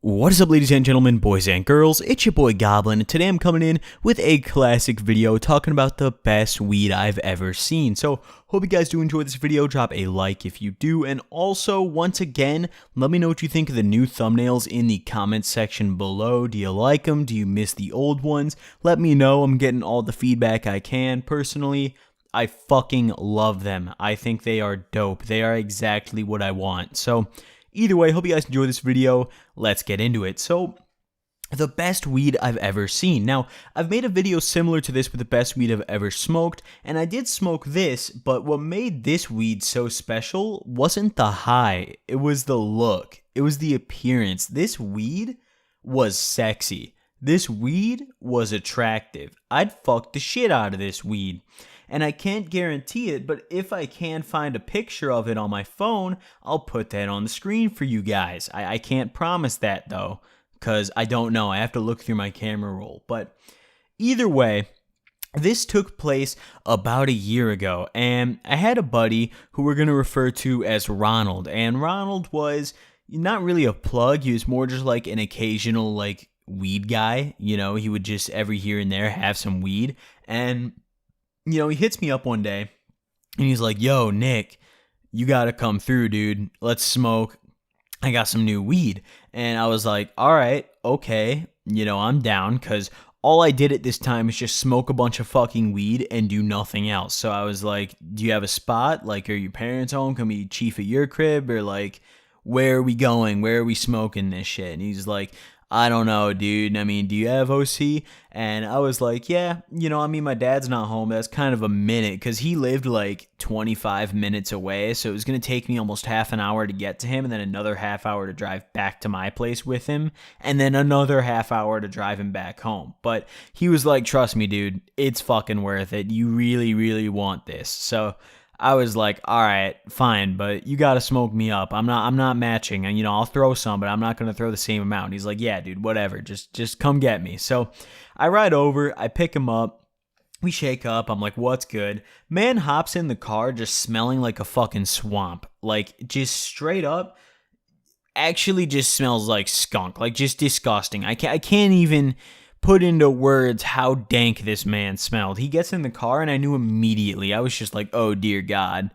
What is up, ladies and gentlemen, boys and girls? It's your boy Goblin, and today I'm coming in with a classic video talking about the best weed I've ever seen. So, hope you guys do enjoy this video. Drop a like if you do, and also, once again, let me know what you think of the new thumbnails in the comments section below. Do you like them? Do you miss the old ones? Let me know. I'm getting all the feedback I can. Personally, I fucking love them. I think they are dope. They are exactly what I want. So, either way, hope you guys enjoy this video. Let's get into it. So, the best weed I've ever seen. Now, I've made a video similar to this with the best weed I've ever smoked, and I did smoke this, but what made this weed so special wasn't the high. It was the look. It was the appearance. This weed was sexy. This weed was attractive. I'd fuck the shit out of this weed. And I can't guarantee it, but if I can find a picture of it on my phone, I'll put that on the screen for you guys. I can't promise that, though, because I don't know. I have to look through my camera roll. But either way, this took place about a year ago, and I had a buddy who we're going to refer to as Ronald. And Ronald was not really a plug. He was more just like an occasional, like, weed guy. You know, he would just every here and there have some weed. And he hits me up one day, and he's like, yo, Nick, you gotta come through, dude. Let's smoke. I got some new weed. And I was like, all right, okay, I'm down, because all I did at this time is just smoke a bunch of fucking weed and do nothing else. So I was like, do you have a spot? Like, are your parents home? Can we chief at your crib? Or, like, where are we going? Where are we smoking this shit? And he's like, I don't know, dude. I mean, do you have OC? And I was like, yeah, my dad's not home. That's kind of a minute, because he lived like 25 minutes away. So it was going to take me almost half an hour to get to him, and then another half hour to drive back to my place with him, and then another half hour to drive him back home. But he was like, trust me, dude, it's fucking worth it. You really, really want this. So I was like, all right, fine, but you got to smoke me up. I'm not matching. And, I'll throw some, but I'm not going to throw the same amount. And he's like, yeah, dude, whatever. Just come get me. So I ride over, I pick him up. We shake up. I'm like, what's good? Man hops in the car just smelling like a fucking swamp. Like, just straight up, actually just smells like skunk. Like, just disgusting. I can't even put into words how dank this man smelled. He gets in the car, and I knew immediately. I was just like, oh dear God,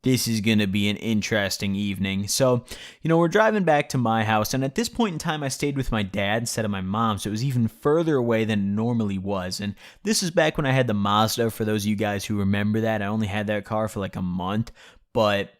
this is going to be an interesting evening. So, we're driving back to my house, and at this point in time, I stayed with my dad instead of my mom, so it was even further away than it normally was. And this is back when I had the Mazda, for those of you guys who remember that. I only had that car for like a month, but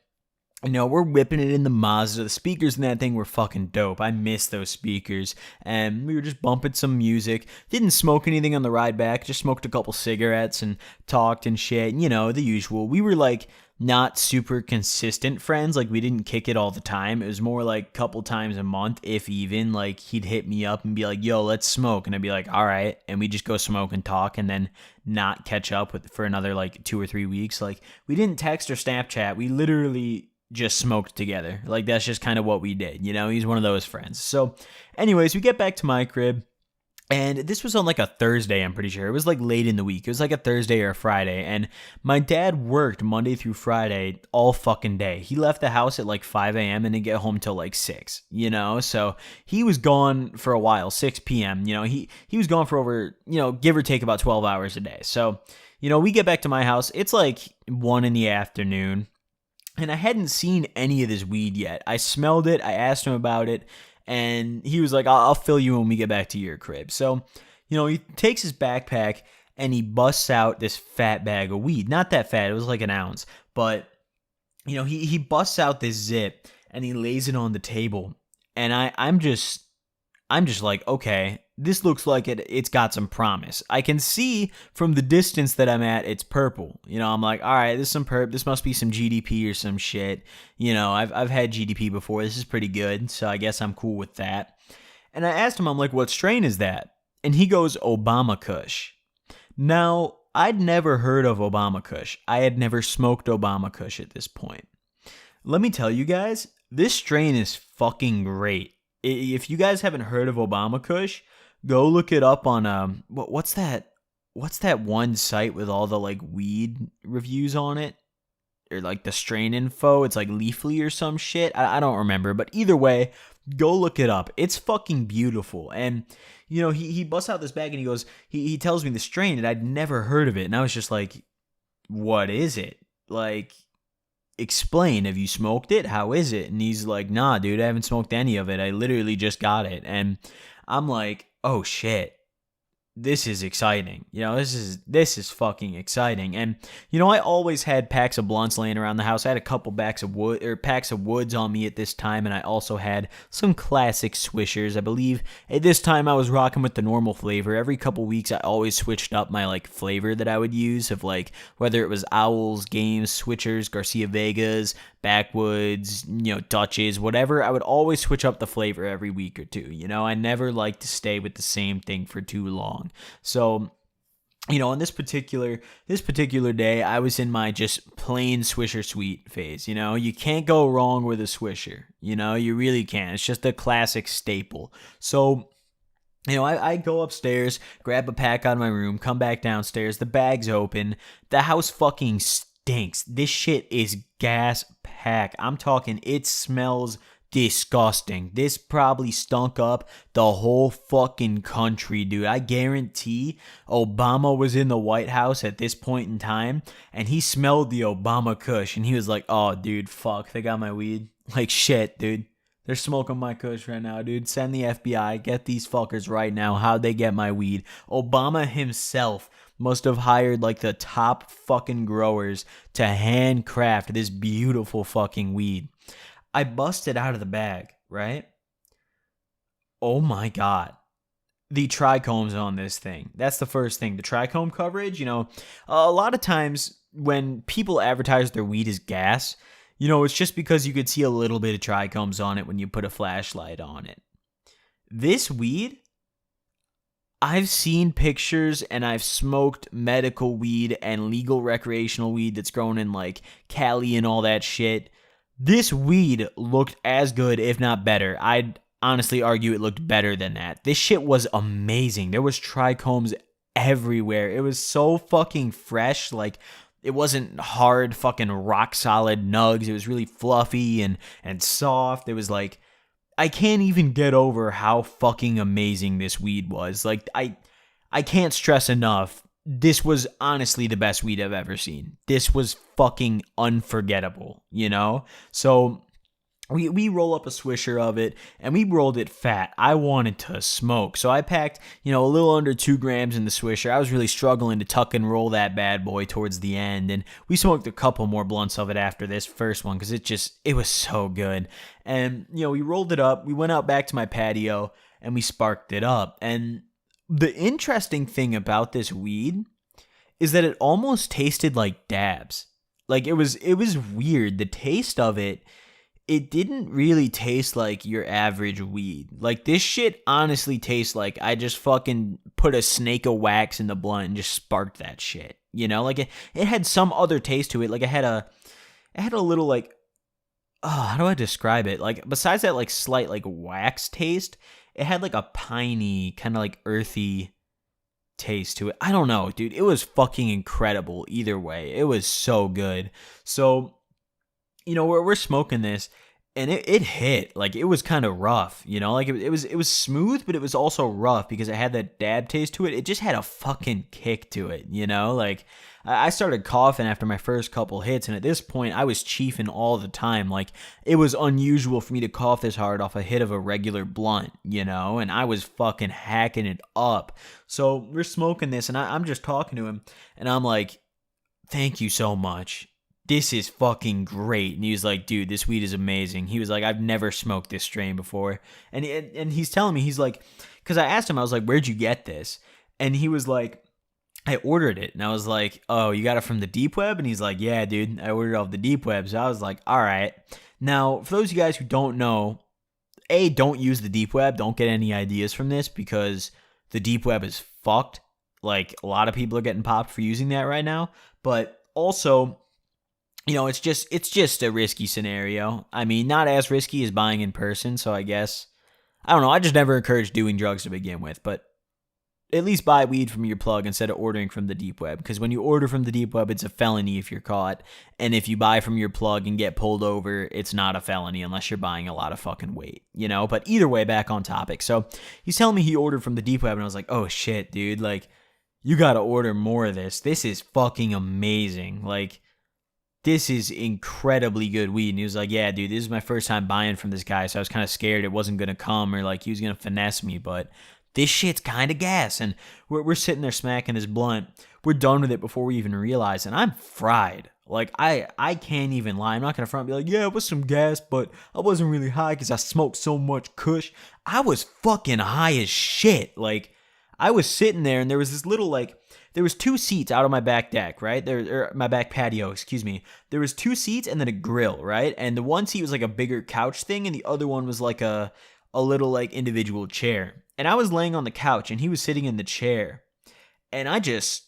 we're whipping it in the Mazda. The speakers in that thing were fucking dope. I miss those speakers. And we were just bumping some music. Didn't smoke anything on the ride back. Just smoked a couple cigarettes and talked and shit. The usual. We were like not super consistent friends. Like, we didn't kick it all the time. It was more like a couple times a month, if even. Like, he'd hit me up and be like, yo, let's smoke. And I'd be like, all right. And we just go smoke and talk, and then not catch up for another like 2 or 3 weeks. Like, we didn't text or Snapchat. We literally just smoked together. Like, that's just kind of what we did. He's one of those friends. So anyways, we get back to my crib, and this was on like a Thursday, I'm pretty sure. It was like late in the week. It was like a Thursday or a Friday, and my dad worked Monday through Friday all fucking day. He left the house at like 5 a.m. and didn't get home till like 6, so he was gone for a while, 6 p.m. He was gone for over, give or take about 12 hours a day. So, we get back to my house. It's like 1 in the afternoon. And I hadn't seen any of this weed yet. I smelled it. I asked him about it. And he was like, I'll fill you when we get back to your crib. So, he takes his backpack and he busts out this fat bag of weed. Not that fat. It was like an ounce. But, he busts out this zip and he lays it on the table. And I'm just like, okay, this looks like it's got some promise. I can see from the distance that I'm at, it's purple. I'm like, all right, this is some perp. This must be some GDP or some shit. I've had GDP before. This is pretty good, so I guess I'm cool with that. And I asked him, I'm like, what strain is that? And he goes, Obama Kush. Now, I'd never heard of Obama Kush. I had never smoked Obama Kush at this point. Let me tell you guys, this strain is fucking great. If you guys haven't heard of Obama Kush, go look it up on what's that one site with all the like weed reviews on it, or like the strain info. It's like Leafly or some shit. I don't remember, but either way, Go look it up. It's fucking beautiful. And, you know, he busts out this bag and he goes, he tells me the strain and I'd never heard of it. And I was just like, what is it? Like, explain. Have you smoked it? How is it? And he's like, nah, dude, I haven't smoked any of it. I literally just got it. And I'm like, oh shit. This is exciting. You know, this is fucking exciting. And you know, I always had packs of blunts laying around the house. I had a couple packs of woods on me at this time, and I also had some classic swishers. I believe at this time I was rocking with the normal flavor. Every couple weeks I always switched up my like flavor that I would use, of like whether it was Owls, Games, Switchers, Garcia Vegas, Backwoods, you know, Dutches, whatever. I would always switch up the flavor every week or two. You know, I never liked to stay with the same thing for too long. So, you know, on this particular day, I was in my just plain Swisher Sweet phase. You know, you can't go wrong with a Swisher. You know, you really can't. It's just a classic staple. So, you know, I go upstairs, grab a pack out of my room, come back downstairs. The bag's open. The house fucking stinks. This shit is gas pack. I'm talking, it smells disgusting. This probably stunk up the whole fucking country, dude. I guarantee Obama was in the White House at this point in time, and he smelled the Obama Kush, and he was like, oh, dude, fuck, they got my weed. Like, shit, dude. They're smoking my Kush right now, dude. Send the FBI. Get these fuckers right now. How'd they get my weed? Obama himself must have hired like the top fucking growers to handcraft this beautiful fucking weed. I busted out of the bag, right? Oh my God. The trichomes on this thing. That's the first thing. The trichome coverage, you know, a lot of times when people advertise their weed as gas, you know, it's just because you could see a little bit of trichomes on it when you put a flashlight on it. This weed, I've seen pictures and I've smoked medical weed and legal recreational weed that's grown in like Cali and all that shit. This weed looked as good, if not better. I'd honestly argue it looked better than that. This shit was amazing. There was trichomes everywhere. It was so fucking fresh. Like, it wasn't hard fucking rock solid nugs. It was really fluffy and soft. It was like, I can't even get over how fucking amazing this weed was. Like, I can't stress enough. This was honestly the best weed I've ever seen. This was fucking unforgettable, you know? So we roll up a swisher of it, and we rolled it fat. I wanted to smoke. So I packed, you know, a little under 2 grams in the swisher. I was really struggling to tuck and roll that bad boy towards the end. And we smoked a couple more blunts of it after this first one because it was so good. And, you know, we rolled it up. We went out back to my patio, and we sparked it up. And the interesting thing about this weed is that it almost tasted like dabs. Like, it was weird. The taste of it didn't really taste like your average weed. Like, this shit honestly tastes like I just fucking put a snake of wax in the blunt and just sparked that shit. You know, like it had some other taste to it. Like, it had a little like, oh, how do I describe it? Like, besides that like slight like wax taste, it had like a piney, kind of like earthy taste to it. I don't know, dude. It was fucking incredible either way. It was so good. So, you know, we're smoking this, and it hit. Like, it was kind of rough, you know? Like, it was smooth, but it was also rough because it had that dab taste to it. It just had a fucking kick to it, you know? Like, I started coughing after my first couple hits, and at this point, I was chiefing all the time. Like, it was unusual for me to cough this hard off a hit of a regular blunt, you know? And I was fucking hacking it up. So we're smoking this, and I'm just talking to him, and I'm like, thank you so much. This is fucking great. And he was like, dude, this weed is amazing. He was like, I've never smoked this strain before. And he's telling me, he's like, because I asked him, I was like, where'd you get this? And he was like, I ordered it. And I was like, oh, you got it from the deep web? And he's like, yeah, dude, I ordered it off the deep web. So I was like, all right. Now, for those of you guys who don't know, don't use the deep web. Don't get any ideas from this because the deep web is fucked. Like, a lot of people are getting popped for using that right now. But also, you know, it's just a risky scenario. I mean, not as risky as buying in person, so I guess, I don't know, I just never encouraged doing drugs to begin with, but at least buy weed from your plug instead of ordering from the deep web. Because when you order from the deep web, it's a felony if you're caught. And if you buy from your plug and get pulled over, it's not a felony unless you're buying a lot of fucking weight, you know? But either way, back on topic. So he's telling me he ordered from the deep web, and I was like, oh shit, dude. Like, you gotta order more of this. This is fucking amazing. Like, this is incredibly good weed. And he was like, yeah, dude, this is my first time buying from this guy. So I was kind of scared it wasn't going to come or like he was going to finesse me. But this shit's kind of gas. And we're sitting there smacking this blunt. We're done with it before we even realize. And I'm fried. Like, I can't even lie. I'm not going to front and be like, yeah, it was some gas, but I wasn't really high because I smoked so much Kush. I was fucking high as shit. Like, I was sitting there and there was this little, like, there was 2 seats out on my back deck, right? Or my back patio, excuse me. There was 2 seats and then a grill, right? And the one seat was like a bigger couch thing, and the other one was like a little like individual chair. And I was laying on the couch, and he was sitting in the chair. And I just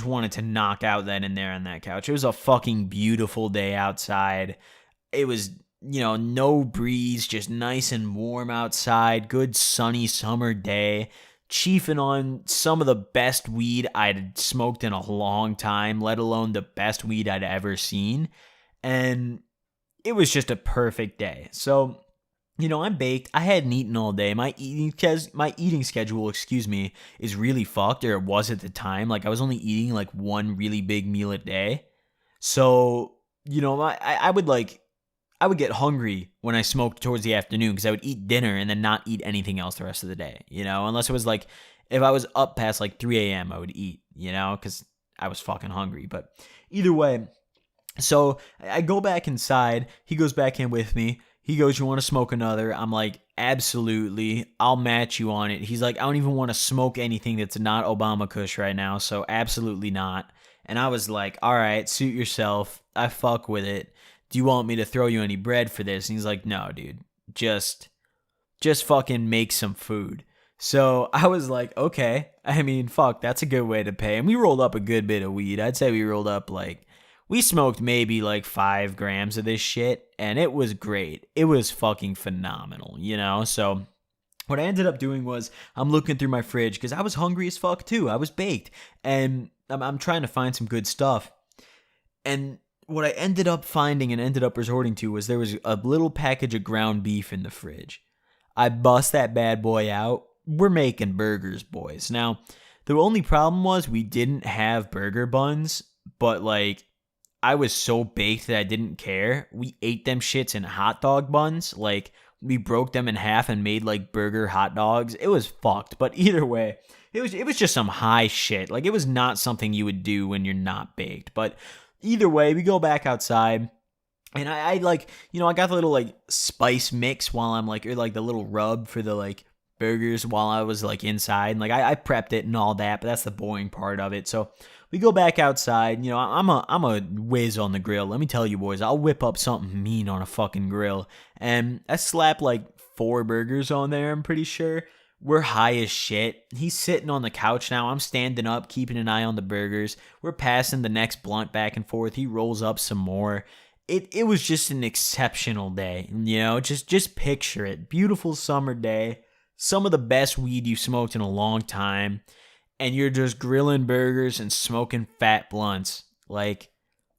wanted to knock out then and there on that couch. It was a fucking beautiful day outside. It was, you know, no breeze, just nice and warm outside. Good sunny summer day. Chiefing on some of the best weed I'd smoked in a long time, let alone the best weed I'd ever seen. And it was just a perfect day. So, you know, I'm baked. I hadn't eaten all day. My eating schedule, is really fucked, or it was at the time. Like, I was only eating like one really big meal a day. So, you know, I would get hungry when I smoked towards the afternoon because I would eat dinner and then not eat anything else the rest of the day, you know, unless it was like, if I was up past like 3 a.m., I would eat, you know, because I was fucking hungry. But either way, so I go back inside. He goes back in with me. He goes, you want to smoke another? I'm like, absolutely. I'll match you on it. He's like, I don't even want to smoke anything that's not Obama Kush right now, so absolutely not. And I was like, all right, suit yourself. I fuck with it. Do you want me to throw you any bread for this? And he's like, no, dude, just fucking make some food. So I was like, okay, I mean, fuck, that's a good way to pay. And we rolled up a good bit of weed. I'd say we rolled up we smoked maybe like 5 grams of this shit, and it was great. It was fucking phenomenal, you know? So what I ended up doing was I'm looking through my fridge because I was hungry as fuck too. I was baked, and I'm trying to find some good stuff. And what I ended up finding and ended up resorting to was there was a little package of ground beef in the fridge. I bust that bad boy out. We're making burgers, boys. Now, the only problem was we didn't have burger buns, but like, I was so baked that I didn't care. We ate them shits in hot dog buns. Like, we broke them in half and made like burger hot dogs. It was fucked. But either way, it was just some high shit. Like, it was not something you would do when you're not baked. But either way, we go back outside, and I like, you know, I got the little like spice mix while I'm like, or like the little rub for the like burgers while I was like inside. And like, I prepped it and all that, but that's the boring part of it. So we go back outside. You know, I'm a whiz on the grill. Let me tell you, boys, I'll whip up something mean on a fucking grill. And I slapped like 4 burgers on there, I'm pretty sure. We're high as shit. He's sitting on the couch now. I'm standing up, keeping an eye on the burgers. We're passing the next blunt back and forth. He rolls up some more. It was just an exceptional day. You know, just picture it. Beautiful summer day. Some of the best weed you've smoked in a long time. And you're just grilling burgers and smoking fat blunts. Like,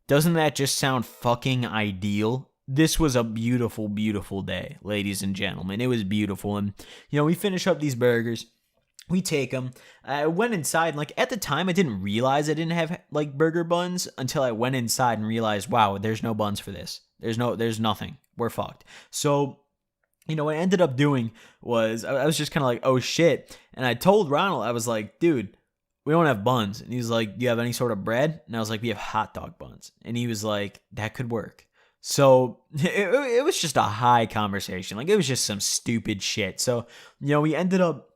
doesn't that just sound fucking ideal? This was a beautiful, beautiful day, ladies and gentlemen. It was beautiful. And, you know, we finish up these burgers. We take them. I went inside, and, like, at the time, I didn't realize I didn't have, like, burger buns until I went inside and realized, wow, there's no buns for this. There's nothing. We're fucked. So, you know, what I ended up doing was I was just kind of like, oh, shit. And I told Ronald, I was like, dude, we don't have buns. And he was like, do you have any sort of bread? And I was like, we have hot dog buns. And he was like, that could work. So it was just a high conversation. Like, it was just some stupid shit. So, you know, we ended up,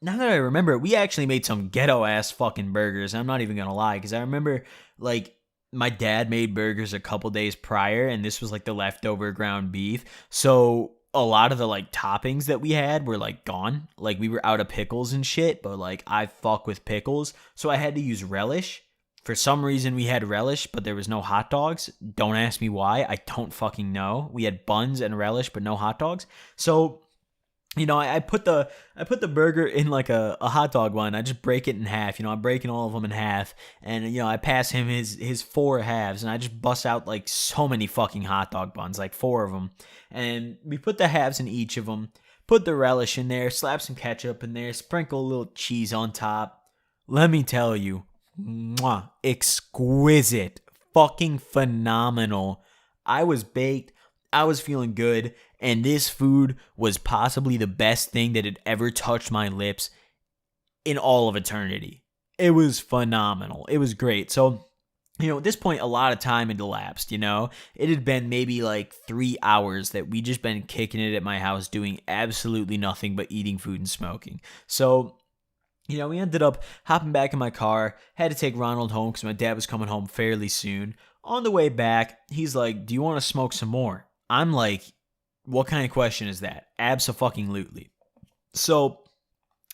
now that I remember, we actually made some ghetto ass fucking burgers. I'm not even going to lie, because I remember, like, my dad made burgers a couple days prior, and this was like the leftover ground beef. So a lot of the like toppings that we had were like gone. Like, we were out of pickles and shit, but like, I fuck with pickles. So I had to use relish. For some reason, we had relish, but there was no hot dogs. Don't ask me why. I don't fucking know. We had buns and relish, but no hot dogs. So I put the burger in like a hot dog bun. I just break it in half. I'm breaking all of them in half, and I pass him his four halves, and I just bust out like so many fucking hot dog buns, like four of them, and we put the halves in each of them. Put the relish in there, slap some ketchup in there, sprinkle a little cheese on top. Let me tell you, mwah, exquisite, fucking phenomenal. I was baked. I was feeling good, and this food was possibly the best thing that had ever touched my lips in all of eternity. It was phenomenal. It was great. So, at this point, a lot of time had elapsed, It had been maybe like 3 hours that we just been kicking it at my house doing absolutely nothing but eating food and smoking. So, we ended up hopping back in my car, had to take Ronald home because my dad was coming home fairly soon. On the way back, he's like, "Do you want to smoke some more?" I'm like, what kind of question is that? Abso-fucking-lutely. So,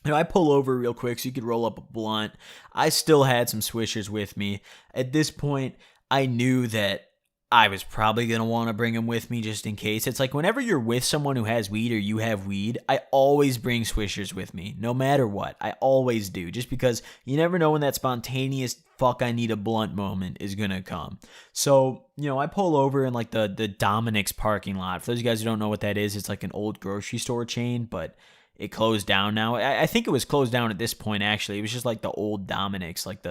I pull over real quick so you could roll up a blunt. I still had some swishers with me. At this point, I knew that I was probably going to want to bring them with me just in case. It's like whenever you're with someone who has weed or you have weed, I always bring swishers with me, no matter what. I always do, just because you never know when that spontaneous fuck I need a blunt moment is going to come. So, I pull over in like the Dominic's parking lot. For those of you guys who don't know what that is, it's like an old grocery store chain, but it closed down now. I think it was closed down at this point, actually. It was just like the old Dominic's, like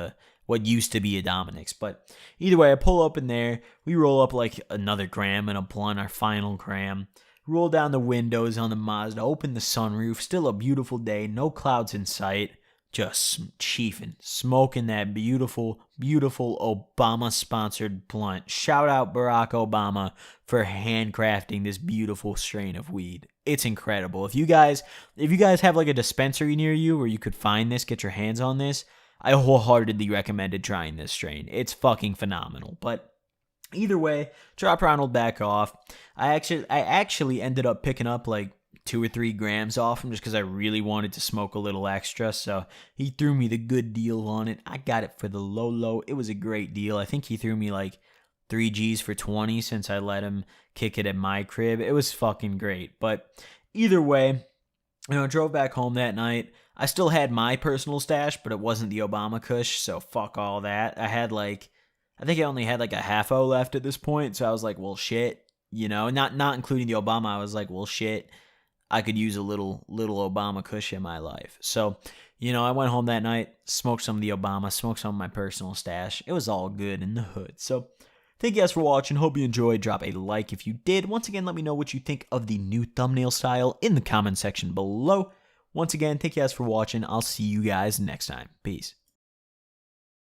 what used to be a Dominic's. But either way, I pull up in there. We roll up like another gram and a blunt, our final gram. Roll down the windows on the Mazda, open the sunroof. Still a beautiful day, no clouds in sight. Just chiefing, smoking that beautiful, beautiful Obama-sponsored blunt. Shout out Barack Obama for handcrafting this beautiful strain of weed. It's incredible. If you guys have like a dispensary near you where you could find this, get your hands on this, I wholeheartedly recommended trying this strain. It's fucking phenomenal. But either way, drop Ronald back off. I actually ended up picking up like 2 or 3 grams off him just because I really wanted to smoke a little extra. So he threw me the good deal on it. I got it for the low. It was a great deal. I think he threw me like 3 G's for 20 since I let him kick it at my crib. It was fucking great. But either way, drove back home that night. I still had my personal stash, but it wasn't the Obama Kush, so fuck all that. I think I only had like a half-o left at this point, so I was like, well, shit, not including the Obama. I was like, well, shit, I could use a little Obama Kush in my life. So, I went home that night, smoked some of the Obama, smoked some of my personal stash. It was all good in the hood. So, thank you guys for watching. Hope you enjoyed. Drop a like if you did. Once again, let me know what you think of the new thumbnail style in the comment section below. Once again, thank you guys for watching. I'll see you guys next time. Peace.